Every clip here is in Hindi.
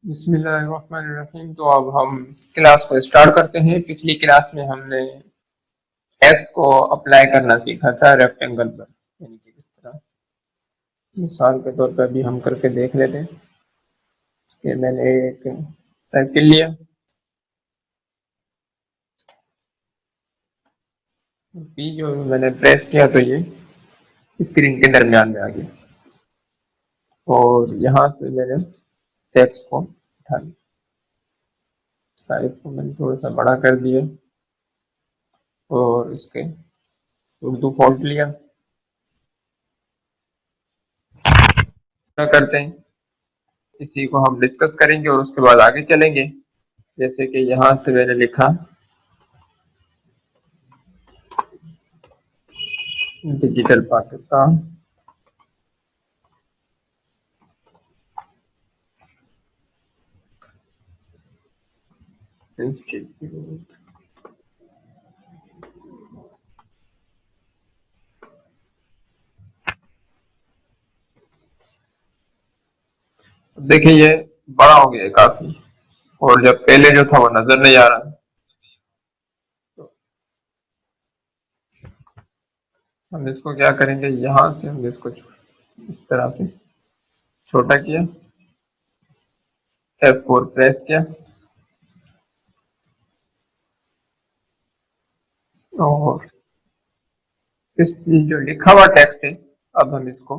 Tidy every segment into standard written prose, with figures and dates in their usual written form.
बिस्मिल्लाहिर्रहमानिर्रहीम। तो अब हम क्लास को स्टार्ट करते हैं। पिछली क्लास में हमने टेक्स्ट को अप्लाई करना सीखा था रेक्टेंगल पर, यानी कि किस तरह। मिसाल के तौर पर भी हम करके देख लेते हैं कि मैंने एक सर्किल लिया, पी जो मैंने प्रेस किया तो ये स्क्रीन के दरमियान में आ गया, और यहाँ से मैंने टेक्स्ट को उठा लिया। साइज को मैंने थोड़ा सा बड़ा कर दिया और इसके उर्दू फॉन्ट लिया। करते हैं, इसी को हम डिस्कस करेंगे और उसके बाद आगे चलेंगे। जैसे कि यहाँ से मैंने लिखा डिजिटल पाकिस्तान इंस्टीट्यूट। देखिए ये बड़ा हो गया है काफी, और जब पहले जो था वो नजर नहीं आ रहा। तो हम इसको क्या करेंगे, यहाँ से हम इसको इस तरह से छोटा किया, F4 प्रेस किया, और इस जो लिखा हुआ टेक्स्ट है अब हम इसको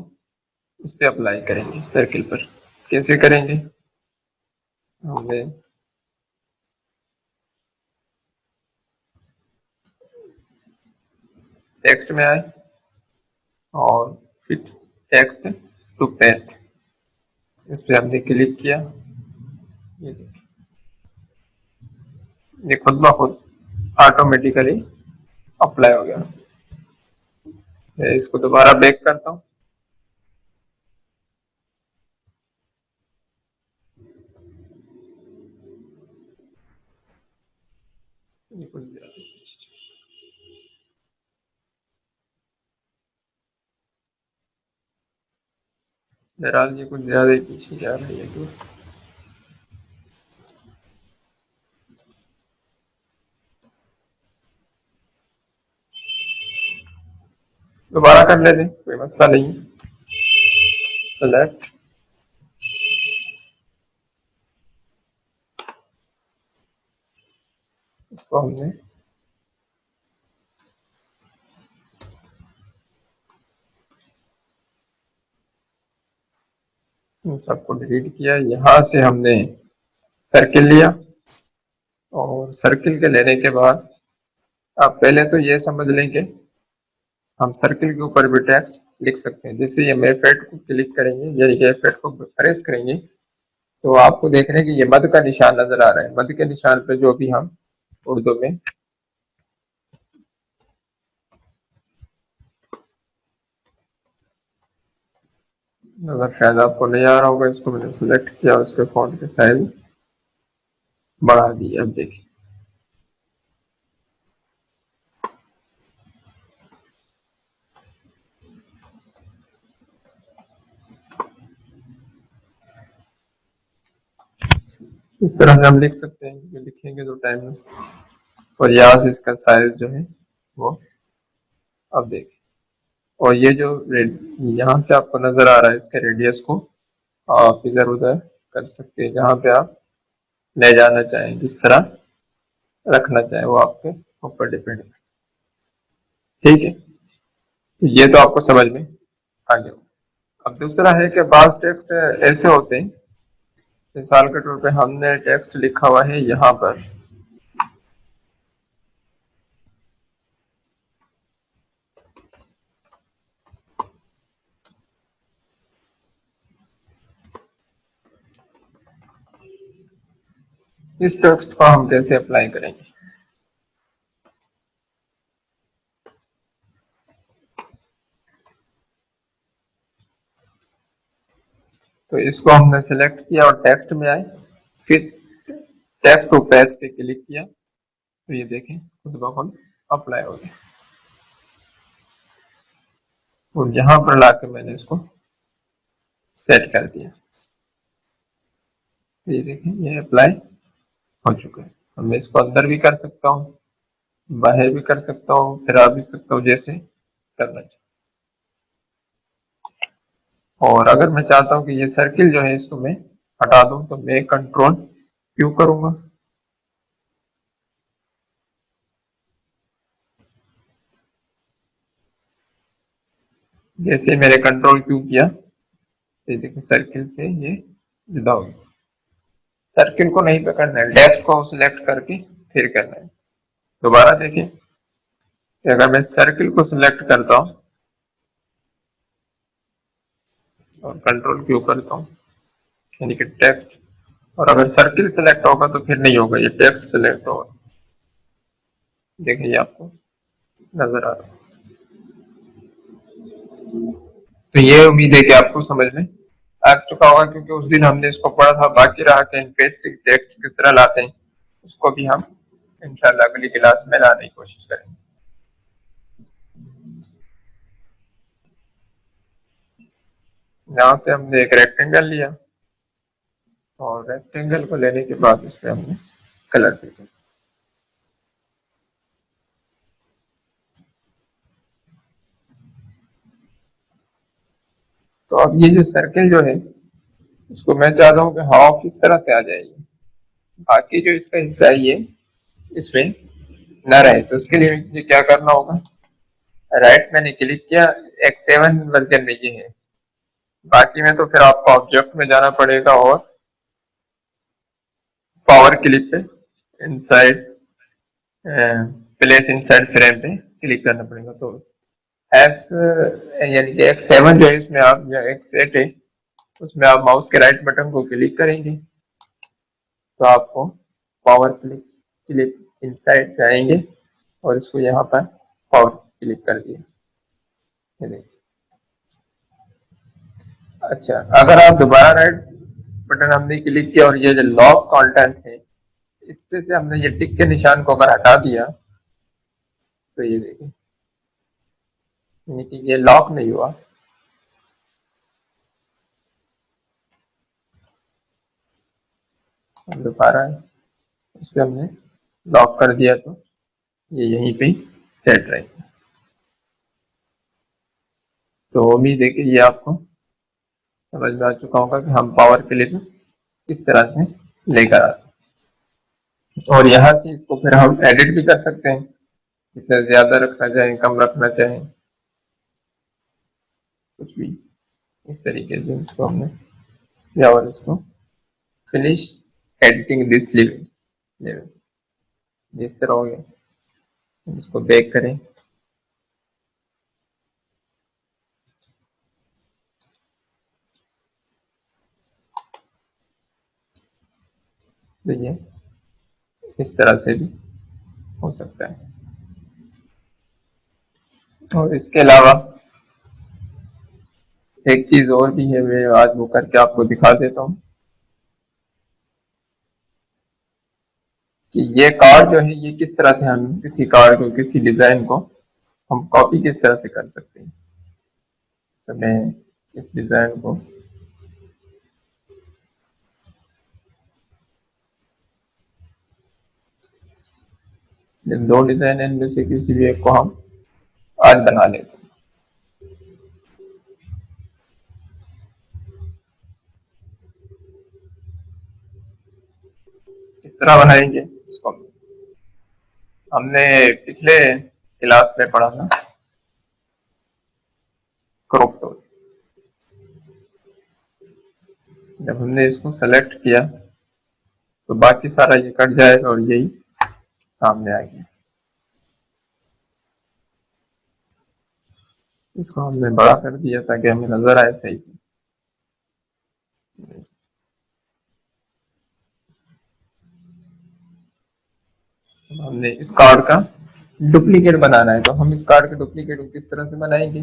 इस पे अप्लाई करेंगे सर्किल पर। कैसे करेंगे, हमें टेक्स्ट में आए और फिर टेक्स्ट टू पैथ, इस पे हमने क्लिक किया। ये देखिए, ये खुद ब खुद ऑटोमेटिकली अप्लाई हो गया। मैं इसको दोबारा बैक करता हूँ। बहरहाल ये कुछ ज्यादा ही पीछे जा रही है। दोबारा कर लेते, कोई मसला नहीं। सेलेक्ट, इसको हमने इन सबको डिलीट किया। यहाँ से हमने सर्किल लिया, और सर्किल के लेने के बाद आप पहले तो ये समझ लें कि हम सर्किल के ऊपर भी टेक्स्ट लिख सकते हैं। जैसे ये एफ8 को क्लिक करेंगे, यानी कि एफ8 को प्रेस करेंगे, तो आपको देख रहे हैं कि ये मद का निशान नजर आ रहा है। मद के निशान पे जो भी हम उर्दू में अगर शायद आपको नहीं आ रहा होगा, इसको मैंने सिलेक्ट किया, उसके फॉन्ट के साइज बढ़ा दिया। अब देखिए इस तरह से हम लिख सकते हैं कि लिखेंगे तो टाइम में। और यहाँ से इसका साइज जो है वो अब देखिए, और ये जो यहाँ से आपको नजर आ रहा है, इसके रेडियस को आप इधर उधर कर सकते हैं, जहाँ पे आप ले जाना चाहें, जिस तरह रखना चाहें वो आपके ऊपर डिपेंड है। ठीक है, तो ये तो आपको समझ में आ गया। अब दूसरा है कि बाज टेक्स्ट ऐसे होते हैं, मिसाल के तौर पे हमने टेक्स्ट लिखा हुआ है यहाँ पर, इस टेक्स्ट को हम कैसे अप्लाई करेंगे। तो इसको हमने सेलेक्ट किया और टेक्स्ट में आए, फिर टेक्स्ट को पैथ पे क्लिक किया, तो ये देखें खुद ब खुद अप्लाई हो गया। और यहाँ पर लाकर मैंने इसको सेट कर दिया। ये देखें, ये अप्लाई हो चुका है। अब मैं इसको अंदर भी कर सकता हूँ, बाहर भी कर सकता हूँ, फिर आ भी सकता हूँ, जैसे करना चाहिए। और अगर मैं चाहता हूँ कि ये सर्किल जो है इसको मैं हटा दूं, तो मैं कंट्रोल क्यू करूंगा। जैसे मैंने कंट्रोल क्यू किया, तो देखिए सर्किल से ये जुदा हो गया। सर्किल को नहीं पकड़ना है, टेक्स्ट को सिलेक्ट करके फिर करना है। दोबारा देखिए कि अगर मैं सर्किल को सिलेक्ट करता हूँ और कंट्रोल क्यू करता हूँ, यानी कि टेक्स्ट, और अगर सर्किल सिलेक्ट होगा तो फिर नहीं होगा, ये टेक्स्ट सिलेक्ट होगा। देखिए आपको नजर आ रहा है। तो ये उम्मीद है कि आपको समझ में आ चुका होगा, क्योंकि उस दिन हमने इसको पढ़ा था। बाकी रहा कि पेज से टेक्स्ट किस तरह लाते हैं, उसको भी हम इंशाल्लाह अगली क्लास में लाने की कोशिश करेंगे। यहाँ से हमने एक रेक्टेंगल लिया, और रेक्टेंगल को लेने के बाद इस पे हमने कलर दिया। तो अब ये जो सर्किल जो है, इसको मैं चाहता हूँ कि हवा किस तरह से आ जाएगी, बाकी जो इसका हिस्सा है ये इसमें न रहे। तो उसके लिए मुझे क्या करना होगा, राइट मैंने क्लिक किया, X7 वर्जन में ये है। बाकी में तो फिर आपको ऑब्जेक्ट में जाना पड़ेगा और पावर क्लिक पे इनसाइड प्लेस इनसाइड फ्रेम पे क्लिक करना पड़ेगा। तो एफ यानी कि X7 जो है इसमें आप, या X8 है उसमें आप माउस के राइट बटन को क्लिक करेंगे तो आपको पावर क्लिक क्लिक इनसाइड जाएंगे, और इसको यहाँ पर पावर क्लिक कर दिया। ये देखिए। अच्छा, अगर आप दोबारा राइट बटन हमने क्लिक किया और ये जो लॉक कंटेंट है इस पे से हमने ये टिक के निशान को अगर हटा दिया, तो ये देखिए, यानी कि ये लॉक नहीं हुआ। हम दोबारा इस पे हमने लॉक कर दिया तो ये यहीं पे सेट रहेगा। तो उम्मीद है कि ये आपको समझ में आ चुका होगा कि हम पावर क्लिक किस तरह से लेकर आते हैं। और यहाँ से इसको फिर हम एडिट भी कर सकते हैं, जितना ज्यादा रखना चाहें, कम रखना चाहें, कुछ भी इस तरीके से इसको हमने, या और इसको finish editing this level level जिस तरह हो गया। इसको बैक करें, तो ये इस तरह से भी हो सकता है। और इसके अलावा एक चीज और भी है, मैं आज वो करके आपको दिखा देता हूँ कि ये कार्ड जो है ये किस तरह से हम किसी कार्ड को, किसी डिजाइन को हम कॉपी किस तरह से कर सकते हैं। तो मैं इस डिजाइन को दो डिजाइन इनमें से किसी भी एक को हम आज बना लेते हैं। किस तरह बनाएंगे इसको, हमने पिछले क्लास में पढ़ा था क्रॉप टूल। जब हमने इसको सेलेक्ट किया तो बाकी सारा ये कट जाएगा और यही सामने आ गया। इसको हमने बड़ा कर दिया ताकि हमें नजर आए सही से। हमने इस कार्ड का डुप्लीकेट बनाना है, तो हम इस कार्ड के डुप्लीकेट को किस तरह से बनाएंगे।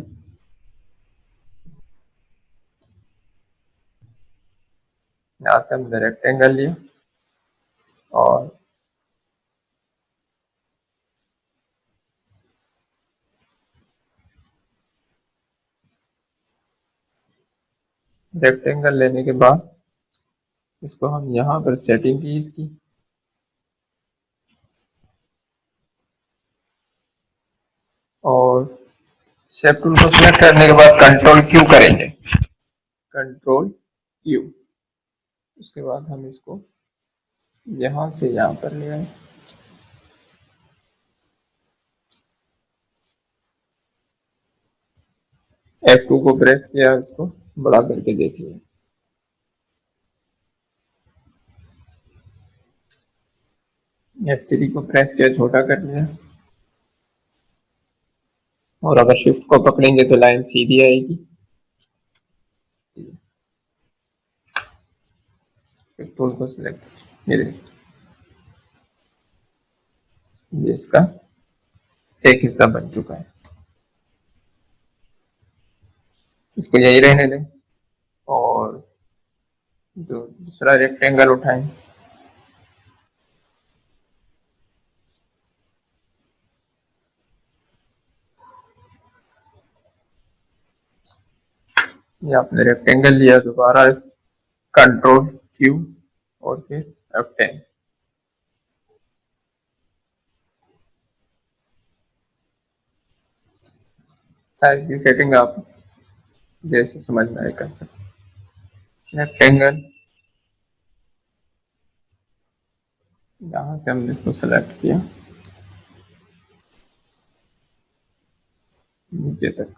यहाँ से हमने रेक्टेंगल लिया और रेक्टेंगल लेने के बाद इसको हम यहाँ पर सेटिंग की इसकी, और शेप टूल को सिलेक्ट करने के बाद कंट्रोल क्यू करेंगे, कंट्रोल क्यू। उसके बाद हम इसको यहाँ से यहाँ पर ले आए, F2 को प्रेस किया, इसको बड़ा करके देखिए, F3 को प्रेस किया, छोटा कर लिया, और अगर शिफ्ट को पकड़ेंगे तो लाइन सीधी आएगी। शिफ्ट टूल को सिलेक्ट, ये इसका एक हिस्सा बन चुका है। इसको यही रहने दें और जो दूसरा रेक्टेंगल उठाएं, ये आपने रेक्टेंगल लिया, दोबारा कंट्रोल क्यू और फिर F10। साइज की सेटिंग आप जैसे समझ में आए कर सकते। रेक्टेंगल, यहाँ से हमने इसको सेलेक्ट किया नीचे तक,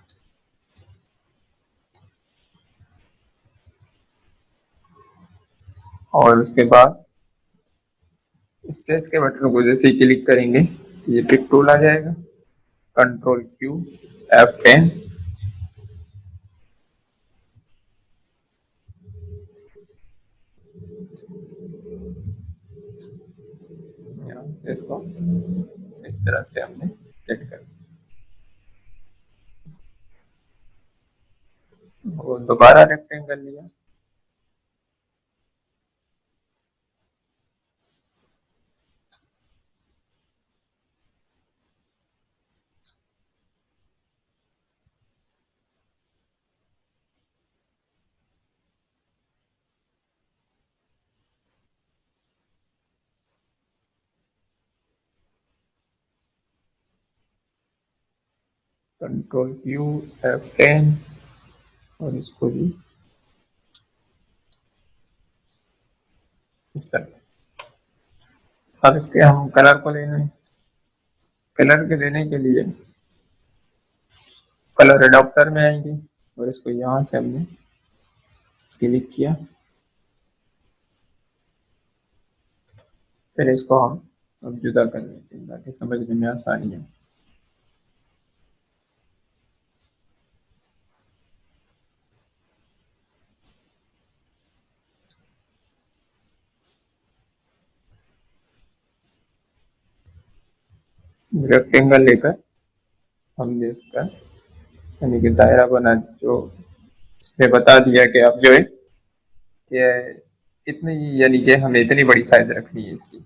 और उसके बाद स्पेस के बटन को जैसे ही क्लिक करेंगे ये पिक टूल आ जाएगा, कंट्रोल क्यू F10, इसको इस तरह से हमने सेट कर दिया और दोबारा रेक्टेंगल लिया, कंट्रोल क्यू F10, और इसको भी इस तरह। अब इसके हम कलर को लेना है, कलर के लेने के लिए कलर एडॉप्टर में आएंगे और इसको यहाँ से हमने क्लिक किया, फिर इसको हम अब जुदा कर लेते हैं ताकि समझने में आसानी है। रेक्टेंगल लेकर हमने इसका यानी कि दायरा बना, जो इसने बता दिया कि अब जो है कि इतनी, यानी कि हमें इतनी बड़ी साइज रखनी है इसकी।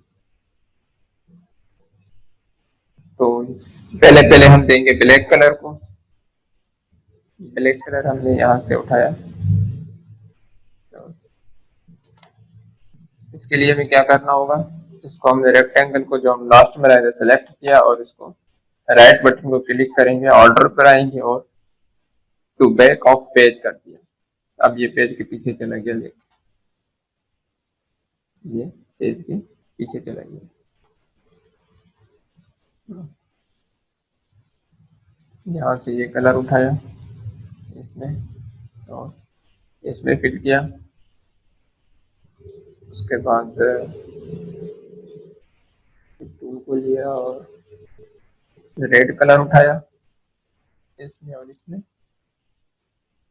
तो पहले पहले हम देंगे ब्लैक कलर को, ब्लैक कलर हमने यहाँ से उठाया, तो इसके लिए हमें क्या करना होगा, इसको हमने रेक्टेंगल को जो हम लास्ट में रहे थे सेलेक्ट किया और इसको राइट बटन को क्लिक करेंगे, ऑर्डर पर आएंगे और टू बैक ऑफ पेज कर दिया। अब ये पेज के पीछे चला गया, ये पेज के पीछे चला गया। यहाँ से ये कलर उठाया इसमें और इसमें फिट किया, उसके बाद टूल को लिया और रेड कलर उठाया इसमें और इसमें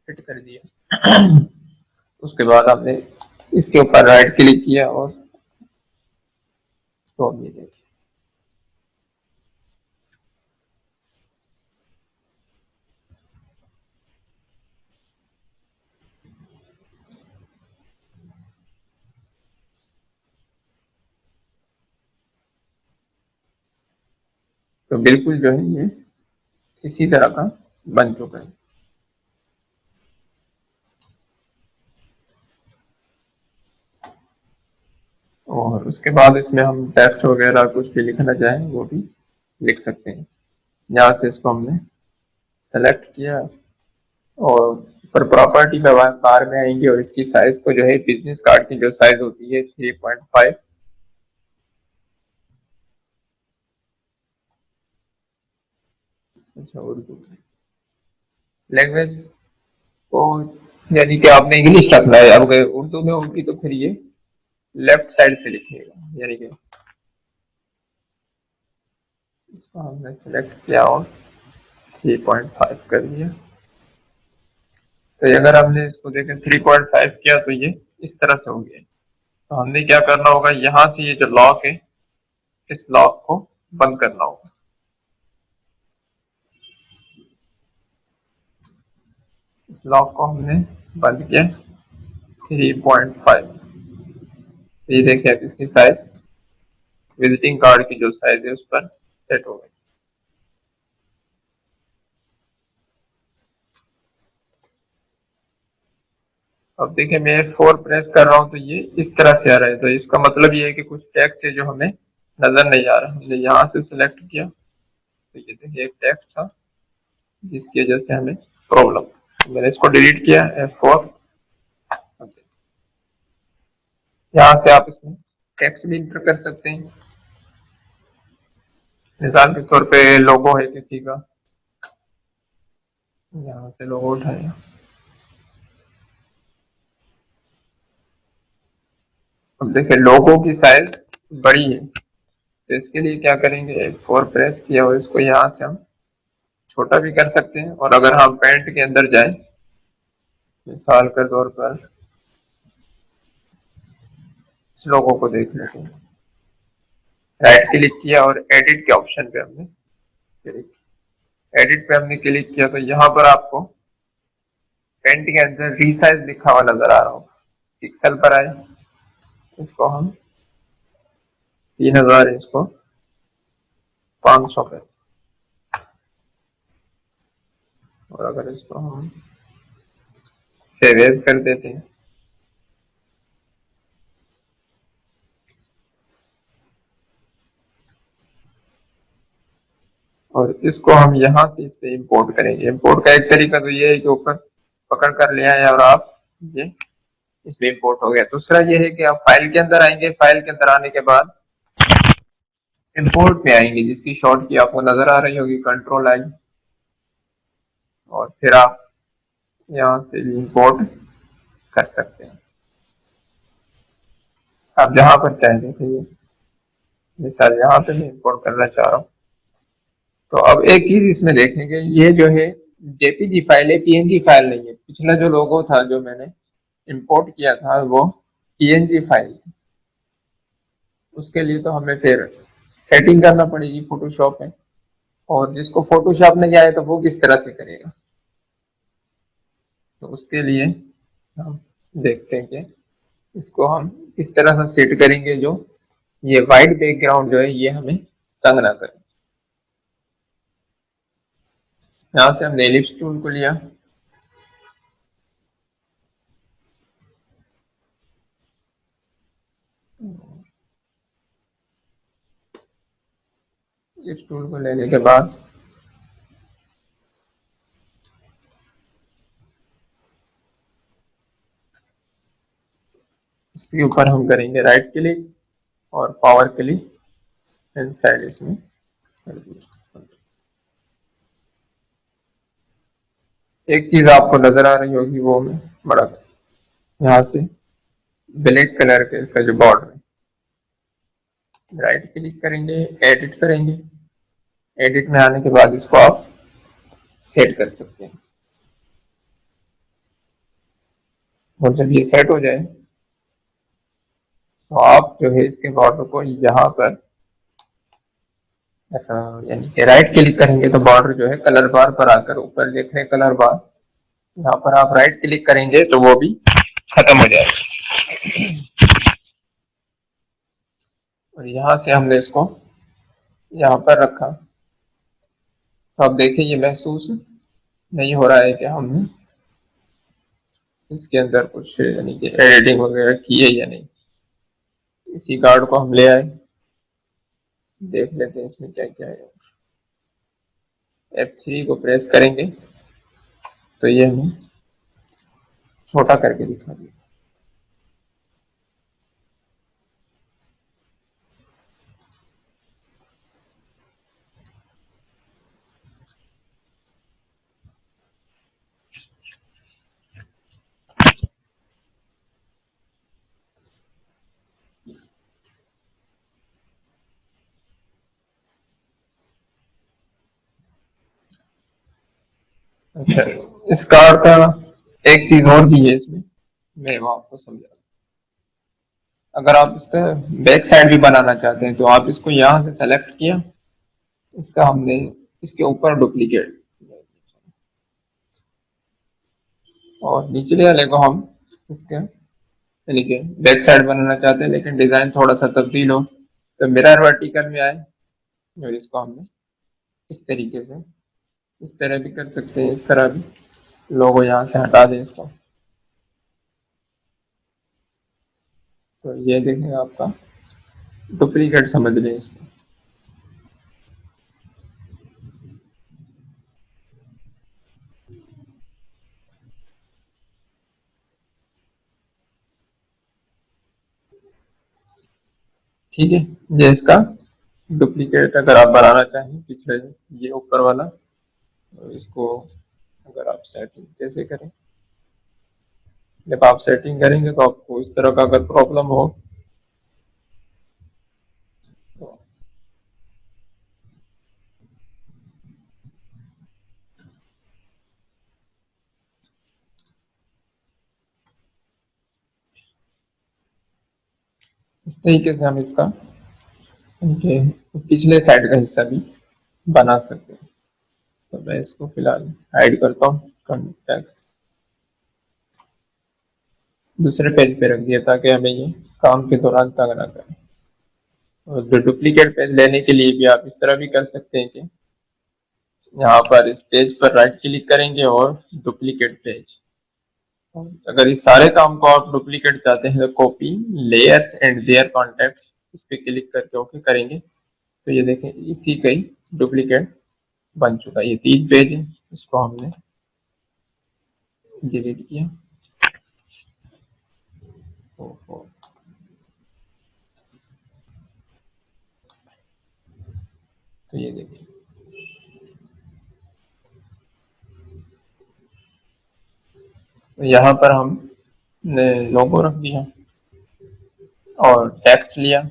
फिट कर दिया। उसके बाद हमने इसके ऊपर राइट क्लिक किया और इसको ये देखिए, तो बिल्कुल जो है ये इसी तरह का बन चुका है। और उसके बाद इसमें हम टेक्स्ट वगैरह कुछ भी लिखना चाहें वो भी लिख सकते हैं। यहाँ से इसको हमने सेलेक्ट किया और पर प्रॉपर्टी में बार में आएंगे और इसकी साइज को जो है बिजनेस कार्ड की जो साइज होती है 3.5 अच्छा उर्दू लैंग्वेज को यानी कि आपने इंग्लिश रखना है। अब अगर उर्दू में होगी तो फिर ये लेफ्ट साइड से लिखिएगा, यानी कि इसको हमने सेलेक्ट किया और 3.5 कर दिया। तो अगर हमने इसको देखें 3.5 किया तो ये इस तरह से हो गया। तो हमने क्या करना होगा, यहाँ से ये जो लॉक है इस लॉक को बंद करना होगा। इस लॉक को हमने बंद किया 3.5। ये देखिए अब इसकी साइज विजिटिंग कार्ड की जो साइज है उस पर सेट हो गई। अब देखिए मैं 4 प्रेस कर रहा हूँ तो ये इस तरह से आ रहा है। तो इसका मतलब ये है कि कुछ टेक्स्ट है जो हमें नजर नहीं आ रहा। हमने यहाँ से सिलेक्ट किया तो ये देखिए एक टेक्स्ट था जिसकी वजह से हमें प्रॉब्लम। मैंने इसको डिलीट किया F4। यहाँ से आप इसमें टेक्स्ट भी इंटर कर सकते हैं। मिसाल के तौर पे लोगो है किसी का, यहाँ से लोगो उठाया। अब देखिए लोगो की साइज बड़ी है तो इसके लिए क्या करेंगे, F4 प्रेस किया और इसको यहाँ से हम छोटा भी कर सकते हैं। और अगर हम पैंट के अंदर जाएं, मिसाल के तौर पर इस लोगों को देख लेते हैं, राइट क्लिक किया और एडिट के ऑप्शन पे हमने क्लिक, एडिट पे हमने क्लिक किया तो यहाँ पर आपको पेंट के अंदर रीसाइज लिखा हुआ नजर आ रहा होगा। पिक्सल पर आए, इसको हम 3000, इसको 500 पे, और अगर इसको हम सेव एज कर देते हैं और इसको हम यहाँ से इस पे इंपोर्ट करेंगे। इंपोर्ट का एक तरीका तो ये है कि ऊपर पकड़ कर ले आए और आप ये इसमें इंपोर्ट हो गया। दूसरा ये है कि आप फाइल के अंदर आएंगे, फाइल के अंदर आने के बाद इंपोर्ट में आएंगे जिसकी शॉर्ट की आपको नजर आ रही होगी, कंट्रोल आई, और फिर आप यहाँ से भी इंपोर्ट कर सकते हैं। आप जहां पर चाहें देखिए, मिसाल यहाँ पे मैं इंपोर्ट करना चाह रहा हूँ। तो अब एक चीज इसमें देखेंगे, ये जो है जेपीजी फाइल है, पीएनजी फाइल नहीं है। पिछला जो लोगो था जो मैंने इंपोर्ट किया था वो पीएनजी फाइल, उसके लिए तो हमें फिर सेटिंग करना पड़ेगी फोटोशॉप में। और जिसको फोटोशॉप नहीं आए तो वो किस तरह से करेगा, तो उसके लिए हम देखते हैं कि इसको हम इस तरह से सेट करेंगे जो ये वाइट बैकग्राउंड जो है ये हमें तंग ना करे। यहाँ से हमने एलिप्स टूल को लिया, एलिप्स टूल को लेने के बाद इसके ऊपर हम करेंगे राइट क्लिक और पावर क्लिक इनसाइड इसमें। एक चीज आपको नजर आ रही होगी वो मैं बड़ा, यहाँ से ब्लैक कलर के इसका जो बॉर्डर है, राइट क्लिक करेंगे, एडिट करेंगे, एडिट में आने के बाद इसको आप सेट कर सकते हैं। और जब ये सेट हो जाए तो आप जो है इसके बॉर्डर को यहाँ पर यानी कि राइट क्लिक करेंगे तो बॉर्डर जो है कलर बार पर आकर ऊपर देख रहे कलर बार, यहाँ पर आप राइट क्लिक करेंगे तो वो भी खत्म हो जाएगा। और यहाँ से हमने इसको यहाँ पर रखा तो अब देखिए ये महसूस नहीं हो रहा है कि हमने इसके अंदर कुछ यानी कि एडिटिंग वगैरह की है या नहीं। इसी कार्ड को हम ले आए, देख लेते हैं इसमें क्या क्या है। F3 को प्रेस करेंगे तो ये हमें छोटा करके दिखा दिया। अच्छा, इस कार्ड का एक चीज और भी है इसमें, मैं वो आपको समझा। अगर आप इसका बैक साइड भी बनाना चाहते हैं तो आप इसको यहाँ से सेलेक्ट किया, इसका हमने इसके ऊपर डुप्लीकेट, और निचले वाले को हम इसके यानी कि बैक साइड बनाना चाहते हैं लेकिन डिजाइन थोड़ा सा तब्दील हो, तो मिरर वर्टिकल में आए और इसको हमने इस तरीके से, इस तरह भी कर सकते हैं, इस तरह भी। लोगो यहाँ से हटा दें इसको, तो ये देखें आपका डुप्लीकेट समझ लें इसको। ठीक है, ये इसका डुप्लीकेट अगर आप बनाना चाहें पिछले, ये ऊपर वाला, तो इसको अगर आप सेटिंग कैसे करें, जब आप सेटिंग करेंगे तो आपको इस तरह का अगर प्रॉब्लम हो तो इस तरीके से हम इसका इनके पिछले साइड का हिस्सा भी बना सकते हैं। तो मैं इसको फिलहाल हाइड करता हूँ, कॉन्टेक्स्ट दूसरे पेज पे रख दिया ताकि हमें ये काम के दौरान तंग ना करें। और जो डुप्लीकेट पेज लेने के लिए भी आप इस तरह भी कर सकते हैं कि यहाँ पर इस पेज पर राइट क्लिक करेंगे और डुप्लीकेट पेज, अगर इस सारे काम को आप डुप्लीकेट चाहते हैं तो copy layers and their contacts, इस पे क्लिक करके ओके करेंगे तो ये देखें इसी का ही डुप्लीकेट बन चुका है। ये 3 पेज है, इसको हमने डिलीट किया। तो ये देखिए, तो यहाँ पर हमने लोगो रख दिया और टेक्स्ट लिया,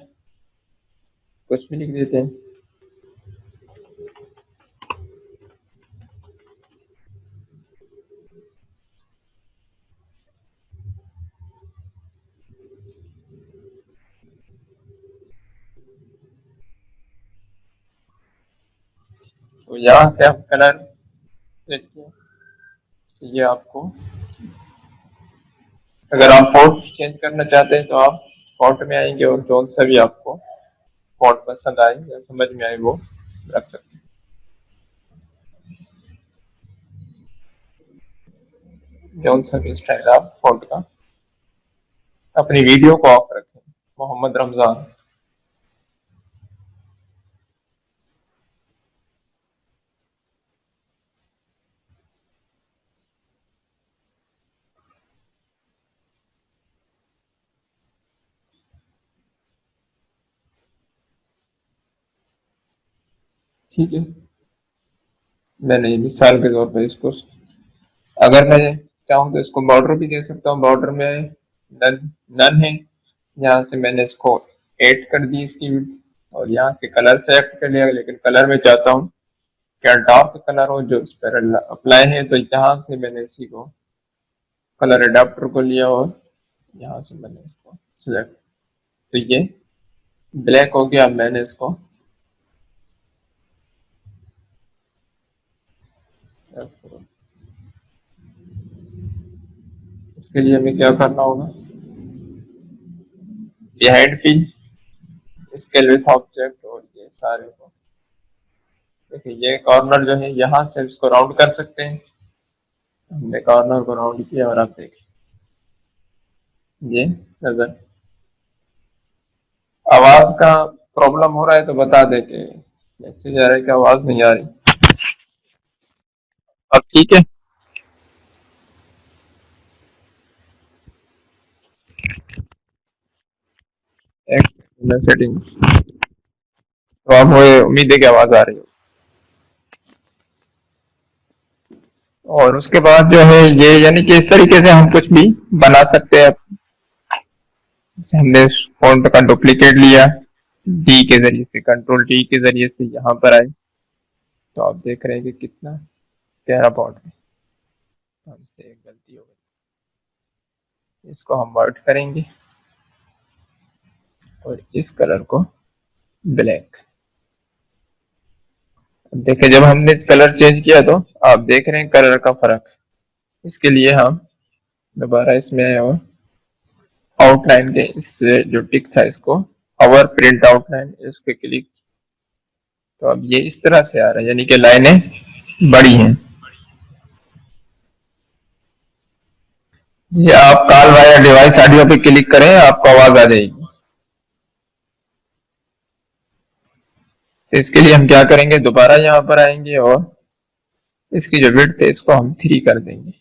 कुछ भी लिख देते हैं। तो यहाँ से आप कलर देखिए, ये आपको अगर आप फॉन्ट चेंज करना चाहते हैं तो आप फॉन्ट में आएंगे और जो सा भी आपको फॉन्ट पसंद आए या समझ में आए वो रख सकते हैं। जो सा भी स्टाइल आप फॉन्ट का, अपनी वीडियो को ऑफ रखें, मोहम्मद रमजान। ठीक है, मैंने मिसाल के तौर पर इसको, अगर मैं चाहूँ तो इसको बॉर्डर भी दे सकता हूँ, बॉर्डर में नन नन है, यहाँ से मैंने इसको 8 कर दी इसकी विड्थ, और यहाँ से कलर सेलेक्ट कर लिया, लेकिन कलर में चाहता हूँ क्या डार्क कलर हो जो इस पर अप्लाई है, तो यहाँ से मैंने इसी को कलर एडाप्टर को लिया और यहाँ से मैंने इसको सिलेक्ट, तो ये ब्लैक हो गया। मैंने इसको इसके लिए हमें क्या करना होगा, behind fill, scale with object, और ये सारे को देखिए, ये कॉर्नर जो है यहाँ से इसको राउंड कर सकते हैं। हमने कॉर्नर को राउंड किया और आप देखिए ये नजर आवाज का प्रॉब्लम हो रहा है तो बता दे कि मैसेज आ रहा है कि आवाज नहीं आ रही। अब ठीक है। एक सेटिंग तो अब मुझे उम्मीद है कि आवाज आ रही है। और उसके बाद जो है ये यानी कि इस तरीके से हम कुछ भी बना सकते हैं। हमने फॉन्ट का डुप्लीकेट लिया, डी के जरिए से, कंट्रोल डी के जरिए से यहाँ पर आए, तो आप देख रहे हैं कि कितना प्यारा बॉर्ड है। हमसे एक गलती हो गई, इसको हम वर्ड करेंगे और इस कलर को ब्लैक। देखिए जब हमने कलर चेंज किया तो आप देख रहे हैं कलर का फर्क। इसके लिए हम दोबारा इसमें आए और आउटलाइन के इस जो टिक था इसको अवर प्रिंट आउटलाइन इस पे क्लिक, तो अब ये इस तरह से आ रहा है, यानी कि लाइनें बड़ी हैं। ये आप कॉल वाया डिवाइस ऑडियो पे क्लिक करें आपको आवाज आ जाएगी। तो इसके लिए हम क्या करेंगे, दोबारा यहाँ पर आएंगे और इसकी जो विड्थ है इसको हम 3 कर देंगे।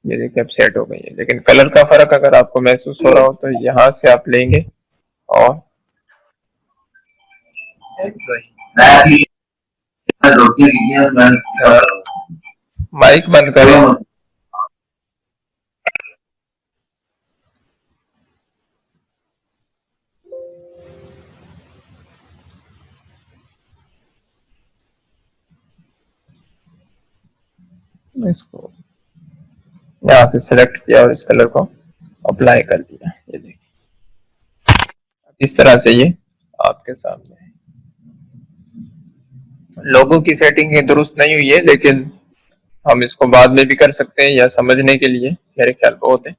ये देखिए अब सेट हो गई है, लेकिन कलर का फर्क अगर आपको महसूस हो रहा हो तो यहाँ से आप लेंगे और माइक बंद करें। इसको यहाँ से सिलेक्ट किया और इस कलर को अप्लाई कर दिया। ये देखिए इस तरह से ये आपके सामने है। लोगों की सेटिंग ये दुरुस्त नहीं हुई है, लेकिन हम इसको बाद में भी कर सकते हैं, या समझने के लिए मेरे ख्याल बहुत है।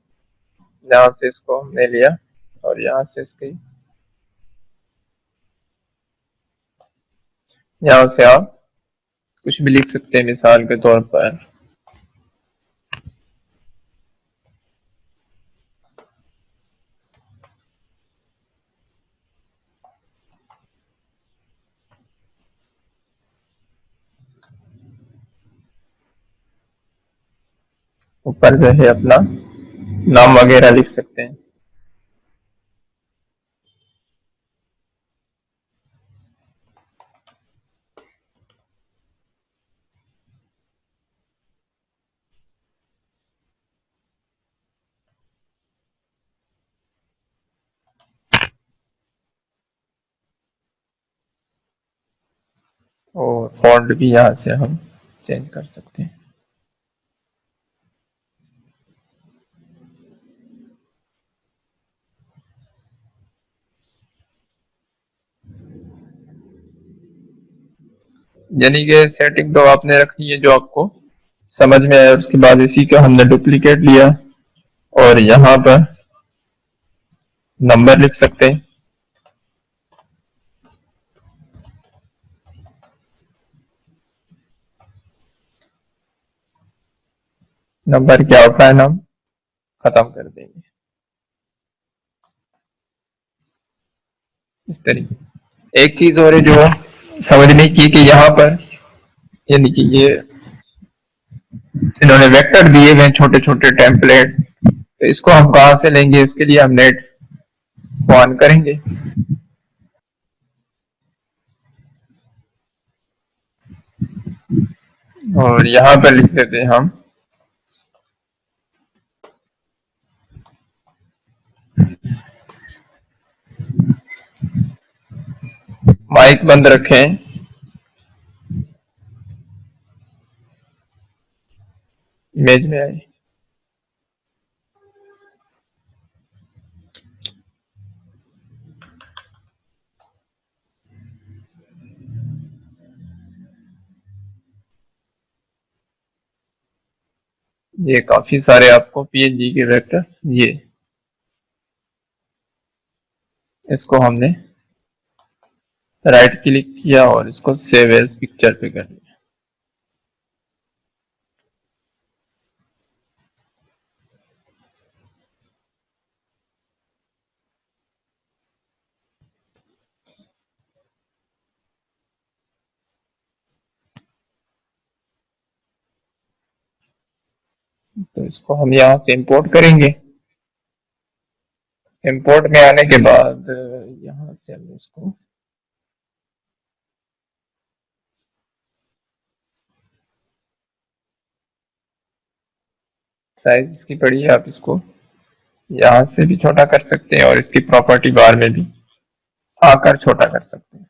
यहाँ से इसको हमने लिया और यहाँ से इसके यहाँ से आप कुछ भी लिख सकते हैं, मिसाल के तौर पर ऊपर जो है अपना नाम वगैरह लिख सकते हैं। और फॉन्ट भी यहाँ से हम चेंज कर सकते हैं। यानी कि सेटिंग तो आपने रखी है जो आपको समझ में आया। उसके बाद इसी को हमने डुप्लीकेट लिया और यहाँ पर नंबर लिख सकते हैं। नंबर के आउटलाइन हम खत्म कर देंगे इस तरीके। एक चीज और है जो समझने की कि यहाँ पर यानी कि ये इन्होंने वेक्टर दिए हुए छोटे छोटे टेम्पलेट, तो इसको हम कहाँ से लेंगे, इसके लिए हम नेट को ऑन करेंगे और यहाँ पर लिख देते हैं हम माइक बंद रखें, इमेज में आए। ये काफी सारे आपको पीएनजी के वेक्टर, ये इसको हमने राइट क्लिक किया और इसको सेव एज पिक्चर पे कर दिया। तो इसको हम यहाँ से इंपोर्ट करेंगे। इंपोर्ट में आने के बाद यहाँ से हम इसको साइज इसकी बड़ी है, आप इसको यहाँ से भी छोटा कर सकते हैं और इसकी प्रॉपर्टी बार में भी आकर छोटा कर सकते हैं।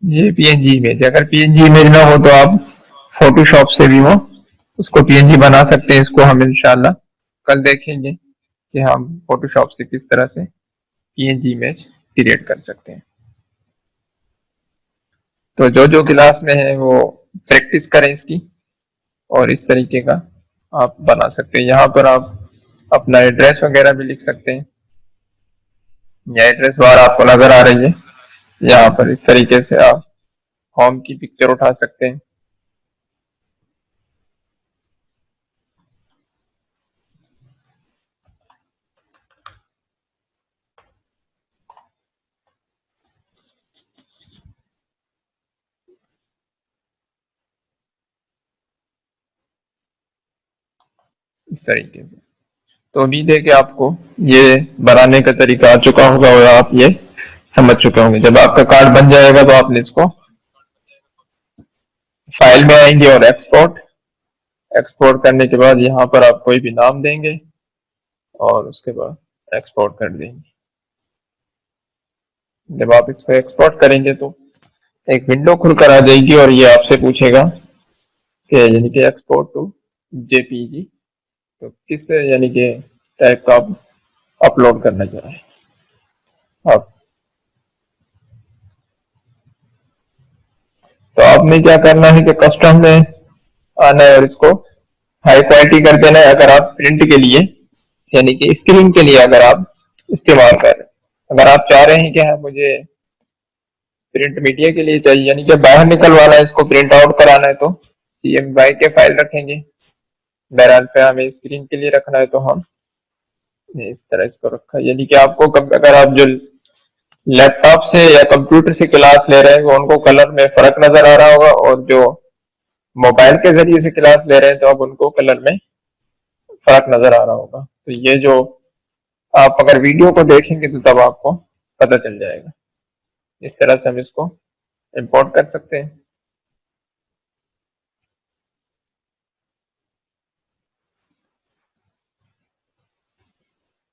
ये पीएनजी इमेज, अगर पीएनजी इमेज ना हो तो आप फोटोशॉप से भी वो उसको पीएनजी बना सकते हैं। इसको हम इंशाल्लाह कल देखेंगे कि हम फोटोशॉप से किस तरह से पीएनजी इमेज क्रिएट कर सकते हैं। तो जो जो क्लास में है वो प्रैक्टिस करें इसकी, और इस तरीके का आप बना सकते हैं। यहाँ पर आप अपना एड्रेस वगैरह भी लिख सकते हैं, या एड्रेस बार आपको नजर आ रही है, यहाँ पर इस तरीके से आप होम की पिक्चर उठा सकते हैं। इस तरीके से तो उम्मीद है कि आपको ये बनाने का तरीका आ चुका होगा और आप ये समझ चुके होंगे। जब आपका कार्ड बन जाएगा तो आपने इसको फाइल में आएंगे और एक्सपोर्ट करने के बाद यहाँ पर आप कोई भी नाम देंगे और उसके बाद एक्सपोर्ट कर देंगे। जब आप इसको एक्सपोर्ट करेंगे तो एक विंडो खुलकर आ जाएगी और ये आपसे पूछेगा कि यानी कि एक्सपोर्ट टू जेपीजी, तो किस यानी कि टाइप का आप अपलोड करना चाह रहे हैं आप। तो आपने क्या करना है कि कस्टम में आना है और इसको हाई क्वालिटी कर देना है। अगर आप प्रिंट के लिए यानी कि स्क्रीन के लिए अगर आप इस्तेमाल कर रहे हैं, अगर आप चाह रहे हैं कि हाँ मुझे प्रिंट मीडिया के लिए चाहिए यानी कि बाहर निकलवाना है, इसको प्रिंट आउट कराना है, तो CMY के फाइल रखेंगे। बहरहाल पे हमें स्क्रीन के लिए रखना है तो हम इस तरह इसको रखा, यानी कि आपको अगर आप जो लैपटॉप से या कंप्यूटर से क्लास ले रहे हैं उनको कलर में फर्क नजर आ रहा होगा, और जो मोबाइल के जरिए से क्लास ले रहे हैं तो अब उनको कलर में फर्क नजर आ रहा होगा। तो ये जो आप अगर वीडियो को देखेंगे तो तब आपको पता चल जाएगा। इस तरह से हम इसको इंपोर्ट कर सकते हैं।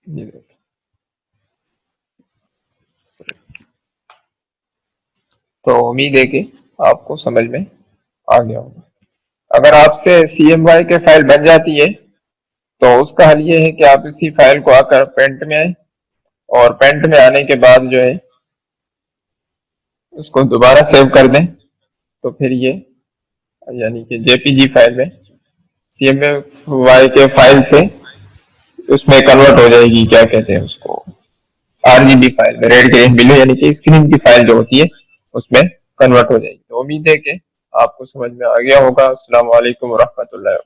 ये देखिए, तो उम्मीद है कि आपको समझ में आ गया होगा। अगर आपसे CMY के फाइल बन जाती है तो उसका हल ये है कि आप इसी फाइल को आकर पेंट में आए, और पेंट में आने के बाद जो है उसको दोबारा सेव कर दें, तो फिर ये यानी कि JPG फाइल में CMY के फाइल से उसमें कन्वर्ट हो जाएगी, क्या कहते हैं उसको, RGB फाइल में, रेड ग्रीन ब्लू यानी कि स्क्रीन की फाइल जो होती है उसमें कन्वर्ट हो जाएगी। तो उम्मीद है कि आपको समझ में आ गया होगा। अस्सलाम वालेकुम रहमतुल्लाहि।